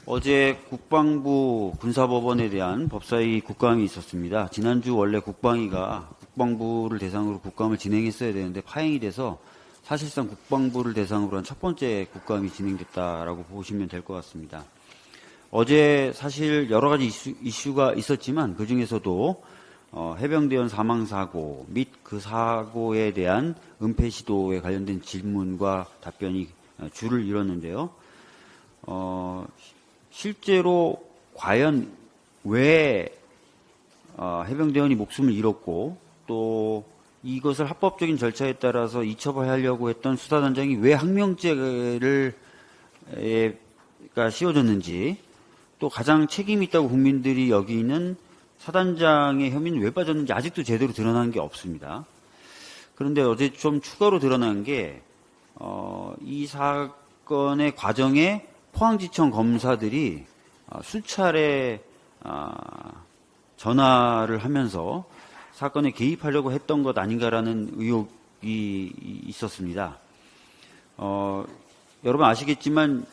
어제 국방부 군사법원에 대한 법사위 국감이 있었습니다. 지난주 원래 국방위가 국방부를 대상으로 국감을 진행했어야 되는데 파행이 돼서 사실상 국방부를 대상으로 한 첫 번째 국감이 진행됐다라고 보시면 될 것 같습니다. 어제 사실 여러 가지 이슈가 있었지만 그 중에서도 해병대원 사망사고 및 그 사고에 대한 은폐 시도에 관련된 질문과 답변이 줄을 이뤘는데요. 실제로 과연 왜 해병대원이 목숨을 잃었고 또 이것을 합법적인 절차에 따라서 이처벌하려고 했던 수사단장이 왜 항명죄가 씌워졌는지 또 가장 책임 있다고 국민들이 여기는 사단장의 혐의는 왜 빠졌는지 아직도 제대로 드러난 게 없습니다. 그런데 어제 좀 추가로 드러난 게 이 사건의 과정에 포항지청 검사들이 수차례 전화를 하면서 사건에 개입하려고 했던 것 아닌가라는 의혹이 있었습니다. 여러분 아시겠지만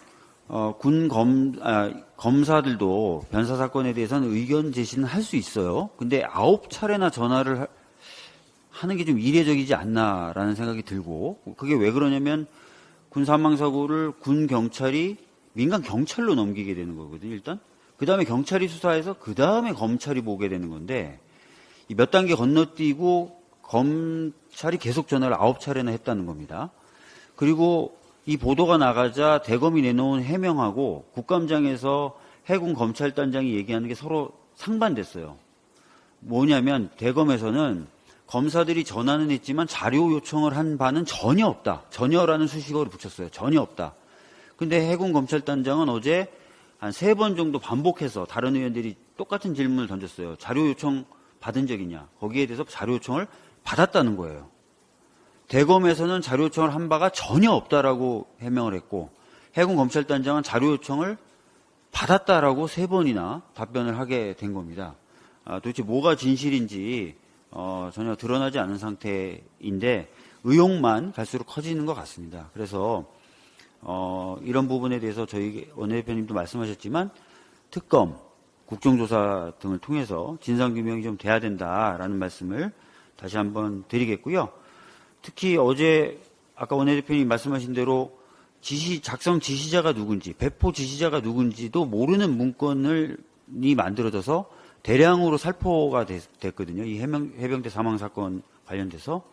검사들도 변사 사건에 대해서는 의견 제시는 할 수 있어요. 근데 9차례나 전화를 하는 게 좀 이례적이지 않나라는 생각이 들고, 그게 왜 그러냐면 군 사망사고를 군 경찰이 민간 경찰로 넘기게 되는 거거든요, 일단. 그 다음에 경찰이 수사해서 그 다음에 검찰이 보게 되는 건데, 몇 단계 건너뛰고 검찰이 계속 전화를 9차례나 했다는 겁니다. 그리고 이 보도가 나가자 대검이 내놓은 해명하고 국감장에서 해군 검찰단장이 얘기하는 게 서로 상반됐어요. 뭐냐면 대검에서는 검사들이 전화는 했지만 자료 요청을 한 바는 전혀 없다. 전혀라는 수식어를 붙였어요. 전혀 없다. 근데 해군 검찰단장은 어제 한 3번 정도 반복해서 다른 의원들이 똑같은 질문을 던졌어요. 자료 요청 받은 적 있냐? 거기에 대해서 자료 요청을 받았다는 거예요. 대검에서는 자료 요청을 한 바가 전혀 없다라고 해명을 했고, 해군 검찰단장은 자료 요청을 받았다라고 3번이나 답변을 하게 된 겁니다. 도대체 뭐가 진실인지 전혀 드러나지 않은 상태인데 의혹만 갈수록 커지는 것 같습니다. 그래서 이런 부분에 대해서 저희 원내대표님도 말씀하셨지만 특검, 국정조사 등을 통해서 진상규명이 좀 돼야 된다라는 말씀을 다시 한번 드리겠고요. 특히 어제 아까 원내대표님 말씀하신 대로 작성 지시자가 누군지, 배포 지시자가 누군지도 모르는 문건이 만들어져서 대량으로 살포가 됐거든요. 이 해병대 사망 사건 관련돼서.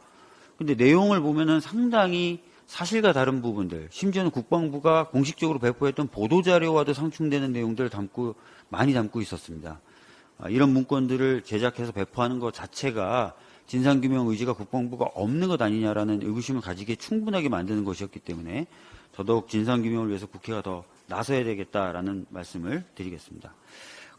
근데 내용을 보면은 상당히 사실과 다른 부분들, 심지어는 국방부가 공식적으로 배포했던 보도자료와도 상충되는 내용들을 많이 담고 있었습니다. 이런 문건들을 제작해서 배포하는 것 자체가 진상규명 의지가 국방부가 없는 것 아니냐라는 의구심을 가지게 충분하게 만드는 것이었기 때문에 더더욱 진상규명을 위해서 국회가 더 나서야 되겠다라는 말씀을 드리겠습니다.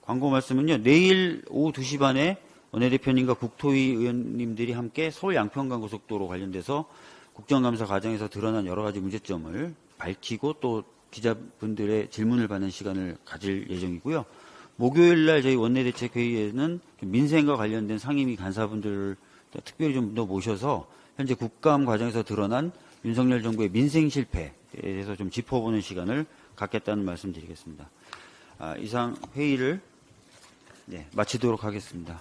광고 말씀은요, 내일 오후 2시 반에 원내대표님과 국토위 의원님들이 함께 서울 양평간 고속도로 관련돼서 국정감사 과정에서 드러난 여러 가지 문제점을 밝히고 또 기자분들의 질문을 받는 시간을 가질 예정이고요. 목요일 날 저희 원내대책회의에는 민생과 관련된 상임위 간사분들을 특별히 좀 더 모셔서 현재 국감 과정에서 드러난 윤석열 정부의 민생 실패에 대해서 좀 짚어보는 시간을 갖겠다는 말씀 드리겠습니다. 이상 회의를 마치도록 하겠습니다.